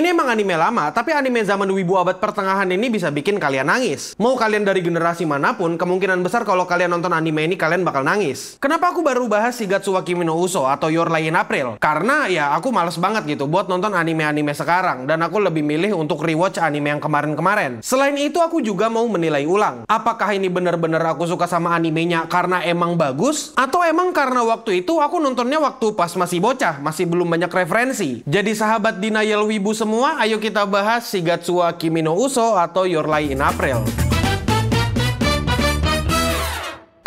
Ini emang anime lama, tapi anime zaman wibu abad pertengahan ini bisa bikin kalian nangis. Mau kalian dari generasi manapun, kemungkinan besar kalau kalian nonton anime ini kalian bakal nangis. Kenapa aku baru bahas Shigatsu wa Kimi no Uso atau Your Lie in April? Karena ya aku males banget gitu buat nonton anime-anime sekarang, dan aku lebih milih untuk rewatch anime yang kemarin-kemarin. Selain itu aku juga mau menilai ulang. Apakah ini bener-bener aku suka sama animenya karena emang bagus? Atau emang karena waktu itu aku nontonnya waktu pas masih bocah, masih belum banyak referensi. Jadi sahabat denial wibu semua, ayo kita bahas Shigatsu wa Kimi no Uso atau Your Lie in April.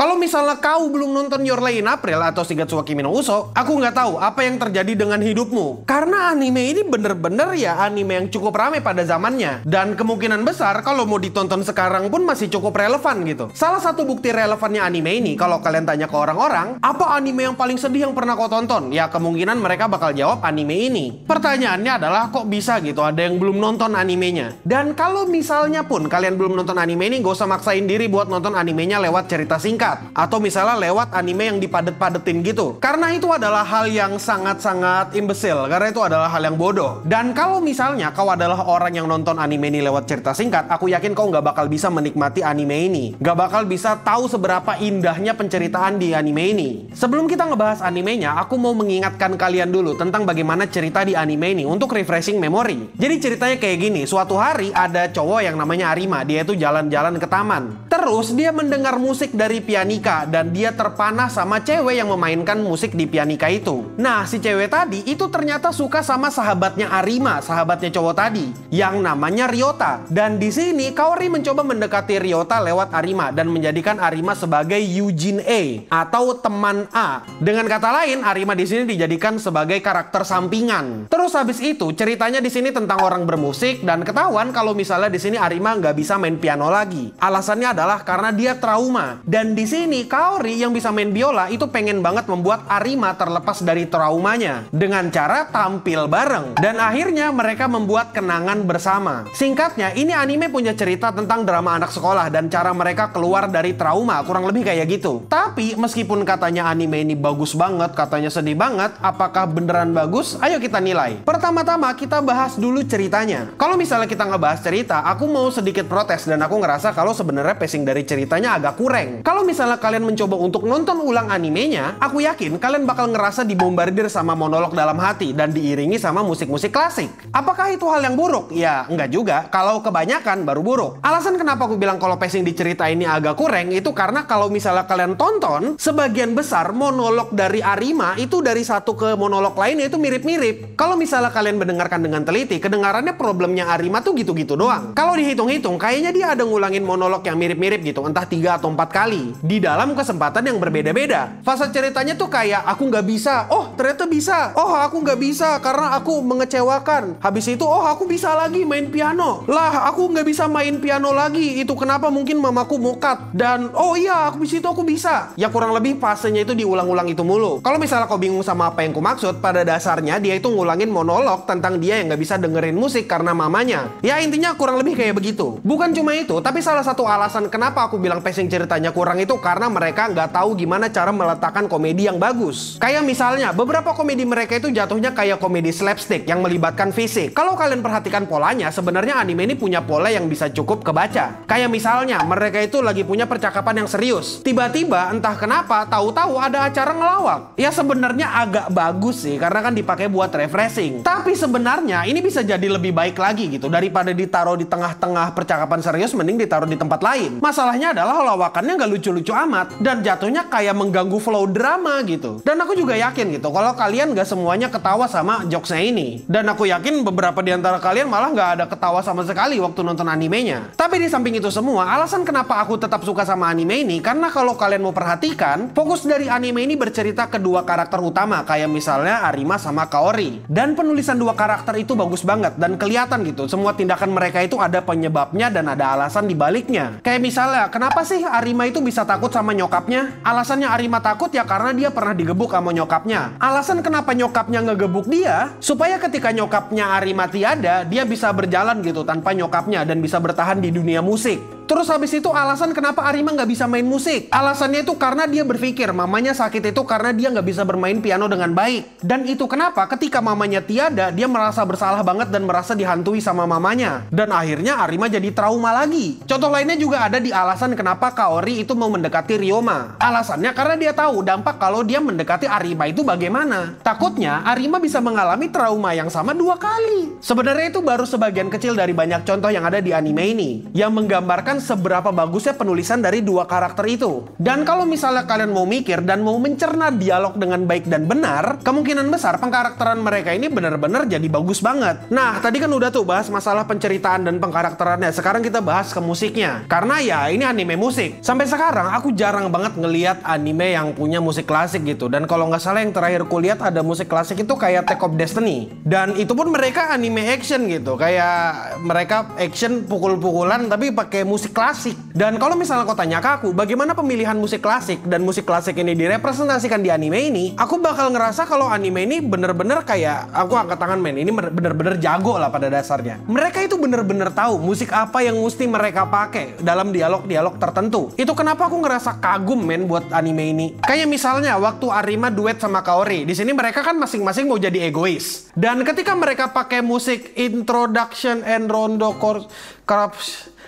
Kalau misalnya kau belum nonton Your Lie in April atau Shigatsu wa Kimi no Uso, aku nggak tahu apa yang terjadi dengan hidupmu. Karena anime ini bener-bener ya anime yang cukup rame pada zamannya. Dan kemungkinan besar kalau mau ditonton sekarang pun masih cukup relevan gitu. Salah satu bukti relevannya anime ini, kalau kalian tanya ke orang-orang, apa anime yang paling sedih yang pernah kau tonton? Ya kemungkinan mereka bakal jawab anime ini. Pertanyaannya adalah kok bisa gitu ada yang belum nonton animenya? Dan kalau misalnya pun kalian belum nonton anime ini, gak usah maksain diri buat nonton animenya lewat cerita singkat. Atau misalnya lewat anime yang dipadet-padetin gitu. Karena itu adalah hal yang sangat-sangat imbesil. Karena itu adalah hal yang bodoh. Dan kalau misalnya kau adalah orang yang nonton anime ini lewat cerita singkat, aku yakin kau nggak bakal bisa menikmati anime ini. Nggak bakal bisa tahu seberapa indahnya penceritaan di anime ini. Sebelum kita ngebahas animenya, aku mau mengingatkan kalian dulu tentang bagaimana cerita di anime ini untuk refreshing memory. Jadi ceritanya kayak gini. Suatu hari ada cowok yang namanya Arima. Dia itu jalan-jalan ke taman. Terus dia mendengar musik dari pianika dan dia terpanah sama cewek yang memainkan musik di pianika itu. Nah, si cewek tadi itu ternyata suka sama sahabatnya Arima, sahabatnya cowok tadi, yang namanya Ryota. Dan di sini Kaori mencoba mendekati Ryota lewat Arima dan menjadikan Arima sebagai Yujin A atau teman A. Dengan kata lain, Arima di sini dijadikan sebagai karakter sampingan. Terus habis itu ceritanya di sini tentang orang bermusik dan ketahuan kalau misalnya di sini Arima nggak bisa main piano lagi. Alasannya adalah karena dia trauma. Dan di sini Kaori yang bisa main biola itu pengen banget membuat Arima terlepas dari traumanya dengan cara tampil bareng. Dan akhirnya mereka membuat kenangan bersama. Singkatnya, ini anime punya cerita tentang drama anak sekolah dan cara mereka keluar dari trauma, kurang lebih kayak gitu. Tapi meskipun katanya anime ini bagus banget, katanya sedih banget, apakah beneran bagus? Ayo kita nilai. Pertama-tama kita bahas dulu ceritanya. Kalau misalnya kita ngebahas cerita, aku mau sedikit protes dan aku ngerasa kalau sebenarnya pacing dari ceritanya agak kurang. Kalau misalnya kalian mencoba untuk nonton ulang animenya, aku yakin kalian bakal ngerasa dibombardir sama monolog dalam hati dan diiringi sama musik-musik klasik. Apakah itu hal yang buruk? Ya, enggak juga. Kalau kebanyakan baru buruk. Alasan kenapa aku bilang kalau pacing di cerita ini agak kurang itu karena kalau misalnya kalian tonton, sebagian besar monolog dari Arima itu dari satu ke monolog lainnya itu mirip-mirip. Kalau misalnya kalian mendengarkan dengan teliti, kedengarannya problemnya Arima tuh gitu-gitu doang. Kalau dihitung-hitung, kayaknya dia ada ngulangin monolog yang mirip-mirip gitu, entah 3 atau 4 kali. Di dalam kesempatan yang berbeda-beda. Fase ceritanya tuh kayak aku nggak bisa, oh ternyata bisa, oh aku nggak bisa karena aku mengecewakan. Habis itu oh aku bisa lagi main piano, lah aku nggak bisa main piano lagi, itu kenapa mungkin mamaku mokat, dan oh iya habis itu aku bisa. Ya kurang lebih fasenya itu diulang-ulang itu mulu. Kalau misalnya kau bingung sama apa yang ku maksud, pada dasarnya dia itu ngulangin monolog tentang dia yang nggak bisa dengerin musik karena mamanya. Ya intinya kurang lebih kayak begitu. Bukan cuma itu, tapi salah satu alasan kenapa aku bilang pacing ceritanya kurang itu karena mereka nggak tahu gimana cara meletakkan komedi yang bagus. Kayak misalnya, beberapa komedi mereka itu jatuhnya kayak komedi slapstick yang melibatkan fisik. Kalau kalian perhatikan polanya, sebenarnya anime ini punya pola yang bisa cukup kebaca. Kayak misalnya, mereka itu lagi punya percakapan yang serius. Tiba-tiba, entah kenapa, tahu-tahu ada acara ngelawak. Ya sebenarnya agak bagus sih, karena kan dipakai buat refreshing. Tapi sebenarnya, ini bisa jadi lebih baik lagi gitu. Daripada ditaruh di tengah-tengah percakapan serius, mending ditaruh di tempat lain. Masalahnya adalah lawakannya nggak lucu-lucu amat. Dan jatuhnya kayak mengganggu flow drama gitu. Dan aku juga yakin gitu kalau kalian gak semuanya ketawa sama jokesnya ini. Dan aku yakin beberapa di antara kalian malah gak ada ketawa sama sekali waktu nonton animenya. Tapi di samping itu semua, alasan kenapa aku tetap suka sama anime ini karena kalau kalian mau perhatikan, fokus dari anime ini bercerita kedua karakter utama kayak misalnya Arima sama Kaori. Dan penulisan dua karakter itu bagus banget dan kelihatan gitu semua tindakan mereka itu ada penyebabnya dan ada alasan di baliknya. Kayak misalnya, kenapa sih Arima itu bisa takut sama nyokapnya? Alasannya Arima takut ya karena dia pernah digebuk sama nyokapnya. Alasan kenapa nyokapnya ngegebuk dia? Supaya ketika nyokapnya Arima tiada, dia bisa berjalan gitu tanpa nyokapnya dan bisa bertahan di dunia musik. Terus habis itu alasan kenapa Arima nggak bisa main musik. Alasannya itu karena dia berpikir mamanya sakit itu karena dia nggak bisa bermain piano dengan baik. Dan itu kenapa ketika mamanya tiada, dia merasa bersalah banget dan merasa dihantui sama mamanya. Dan akhirnya Arima jadi trauma lagi. Contoh lainnya juga ada di alasan kenapa Kaori itu mau mendekati Ryoma. Alasannya karena dia tahu dampak kalau dia mendekati Arima itu bagaimana. Takutnya Arima bisa mengalami trauma yang sama 2 kali. Sebenarnya itu baru sebagian kecil dari banyak contoh yang ada di anime ini, yang menggambarkan seberapa bagusnya penulisan dari 2 karakter itu. Dan kalau misalnya kalian mau mikir dan mau mencerna dialog dengan baik dan benar, kemungkinan besar pengkarakteran mereka ini benar-benar jadi bagus banget. Nah, tadi kan udah tuh bahas masalah penceritaan dan pengkarakterannya. Sekarang kita bahas ke musiknya. Karena ya ini anime musik. Sampai sekarang aku jarang banget ngeliat anime yang punya musik klasik gitu. Dan kalau nggak salah yang terakhir kulihat ada musik klasik itu kayak Attack of Destiny. Dan itu pun mereka anime action gitu. Kayak mereka action pukul-pukulan tapi pakai musik klasik. Dan kalau misalnya kau tanya ke aku, bagaimana pemilihan musik klasik dan musik klasik ini direpresentasikan di anime ini, aku bakal ngerasa kalau anime ini bener-bener kayak, aku angkat tangan men, ini bener-bener jago lah pada dasarnya. Mereka itu bener-bener tahu musik apa yang mesti mereka pakai dalam dialog-dialog tertentu. Itu kenapa aku ngerasa kagum men buat anime ini. Kayak misalnya waktu Arima duet sama Kaori, di sini mereka kan masing-masing mau jadi egois. Dan ketika mereka pakai musik introduction and rondo corps,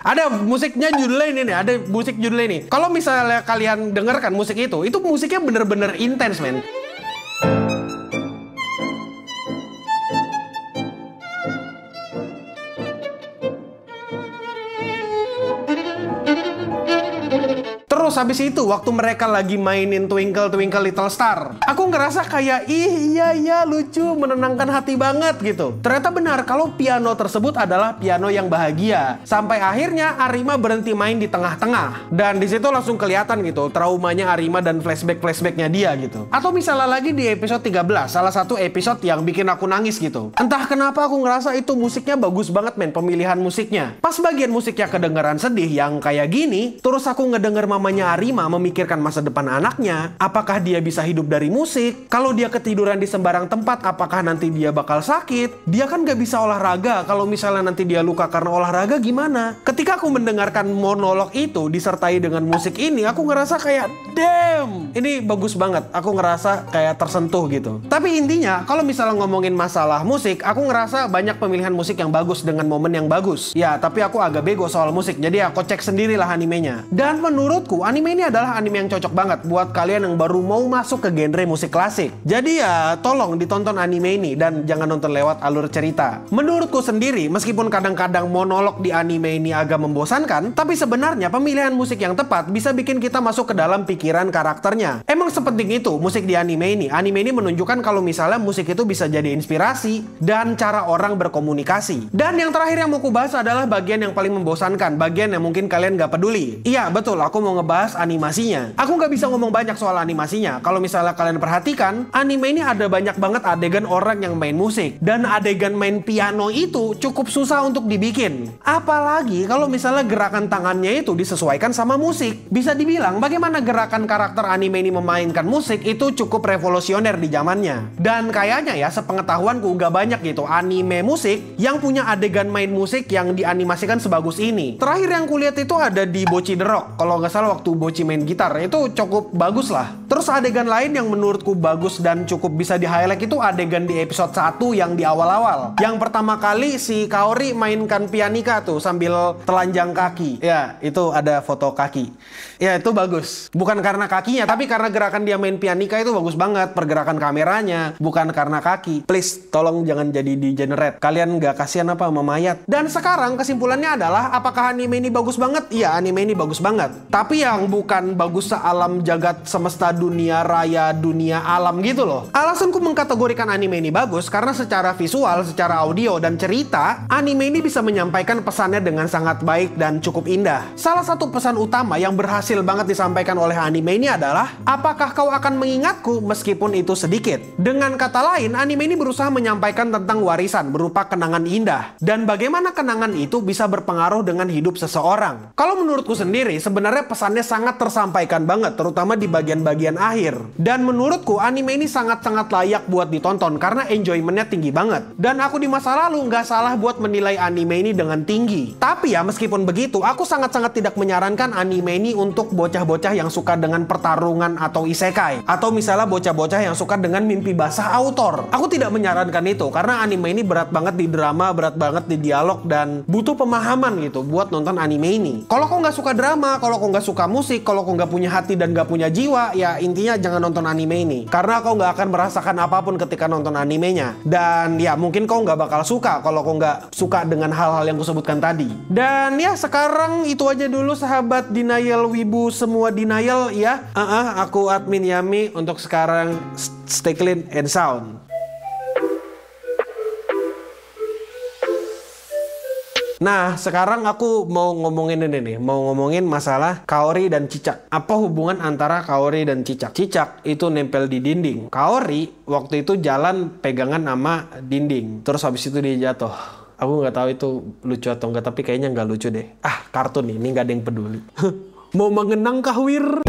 ada musiknya judulnya ini nih, ada musik judulnya ini. Kalau misalnya kalian dengarkan musik itu musiknya bener-bener intens men. Terus habis itu waktu mereka lagi mainin Twinkle Twinkle Little Star, aku ngerasa kayak iya lucu, menenangkan hati banget gitu. Ternyata benar kalau piano tersebut adalah piano yang bahagia. Sampai akhirnya Arima berhenti main di tengah-tengah. Dan di situ langsung kelihatan gitu traumanya Arima dan flashback-flashbacknya dia gitu. Atau misalnya lagi di episode 13, salah satu episode yang bikin aku nangis gitu. Entah kenapa aku ngerasa itu musiknya bagus banget men, pemilihan musiknya. Pas bagian musiknya kedengaran sedih yang kayak gini, terus aku ngedenger mamanya Arima memikirkan masa depan anaknya. Apakah dia bisa hidup dari musik? Kalau dia ketiduran di sembarang tempat, apakah nanti dia bakal sakit? Dia kan gak bisa olahraga. Kalau misalnya nanti dia luka karena olahraga gimana? Ketika aku mendengarkan monolog itu disertai dengan musik ini, aku ngerasa kayak damn, ini bagus banget. Aku ngerasa kayak tersentuh gitu. Tapi intinya kalau misalnya ngomongin masalah musik, aku ngerasa banyak pemilihan musik yang bagus dengan momen yang bagus. Ya, tapi aku agak bego soal musik. Jadi aku cek sendirilah animenya. Dan menurutku anime ini adalah anime yang cocok banget buat kalian yang baru mau masuk ke genre musik klasik. Jadi ya tolong ditonton anime ini dan jangan nonton lewat alur cerita. Menurutku sendiri, meskipun kadang-kadang monolog di anime ini agak membosankan, tapi sebenarnya pemilihan musik yang tepat bisa bikin kita masuk ke dalam pikiran karakternya. Emang sepenting itu musik di anime ini. Anime ini menunjukkan kalau misalnya musik itu bisa jadi inspirasi dan cara orang berkomunikasi. Dan yang terakhir yang mau kubahas adalah bagian yang paling membosankan, bagian yang mungkin kalian gak peduli. Iya betul, aku mau ngebahas animasinya. Aku nggak bisa ngomong banyak soal animasinya. Kalau misalnya kalian perhatikan, anime ini ada banyak banget adegan orang yang main musik. Dan adegan main piano itu cukup susah untuk dibikin. Apalagi kalau misalnya gerakan tangannya itu disesuaikan sama musik. Bisa dibilang bagaimana gerakan karakter anime ini memainkan musik itu cukup revolusioner di zamannya. Dan kayaknya ya sepengetahuanku nggak banyak gitu anime musik yang punya adegan main musik yang dianimasikan sebagus ini. Terakhir yang kulihat itu ada di Bocchi the Rock. Kalau nggak salah waktu Bocchi main gitar, itu cukup bagus lah. Terus adegan lain yang menurutku bagus dan cukup bisa di-highlight itu adegan di episode 1 yang di awal-awal. Yang pertama kali si Kaori mainkan pianika tuh sambil telanjang kaki. Ya, itu ada foto kaki. Ya, itu bagus. Bukan karena kakinya, tapi karena gerakan dia main pianika itu bagus banget. Pergerakan kameranya, bukan karena kaki. Please, tolong jangan jadi degenerate. Kalian nggak kasihan apa sama mayat? Dan sekarang kesimpulannya adalah, apakah anime ini bagus banget? Iya, anime ini bagus banget. Tapi yang bukan bagus sealam jagat semesta dunia raya dunia alam gitu loh. Alasanku mengkategorikan anime ini bagus karena secara visual, secara audio dan cerita, anime ini bisa menyampaikan pesannya dengan sangat baik dan cukup indah. Salah satu pesan utama yang berhasil banget disampaikan oleh anime ini adalah, apakah kau akan mengingatku meskipun itu sedikit? Dengan kata lain, anime ini berusaha menyampaikan tentang warisan berupa kenangan indah dan bagaimana kenangan itu bisa berpengaruh dengan hidup seseorang. Kalau menurutku sendiri, sebenarnya pesannya sangat tersampaikan banget, terutama di bagian-bagian bagian akhir. Dan menurutku anime ini sangat-sangat layak buat ditonton karena enjoymentnya tinggi banget. Dan aku di masa lalu nggak salah buat menilai anime ini dengan tinggi. Tapi ya meskipun begitu, aku sangat-sangat tidak menyarankan anime ini untuk bocah-bocah yang suka dengan pertarungan atau isekai. Atau misalnya bocah-bocah yang suka dengan mimpi basah autor. Aku tidak menyarankan itu karena anime ini berat banget di drama, berat banget di dialog, dan butuh pemahaman gitu buat nonton anime ini. Kalau kau nggak suka drama, kalau kau nggak suka musik, kalau kau nggak punya hati dan nggak punya jiwa, ya intinya jangan nonton anime ini. Karena kau nggak akan merasakan apapun ketika nonton animenya. Dan ya mungkin kau nggak bakal suka kalau kau nggak suka dengan hal-hal yang kusebutkan tadi. Dan ya sekarang itu aja dulu sahabat denial wibu semua denial ya. Aku admin Yami untuk sekarang stay clean and sound. Nah, sekarang aku mau ngomongin ini nih. Mau ngomongin masalah Kaori dan Cicak. Apa hubungan antara Kaori dan Cicak? Cicak itu nempel di dinding. Kaori waktu itu jalan pegangan sama dinding. Terus habis itu dia jatuh. Aku nggak tahu itu lucu atau enggak, tapi kayaknya nggak lucu deh. Ah, kartun ini nggak ada yang peduli. Mau mengenang kah, Wir?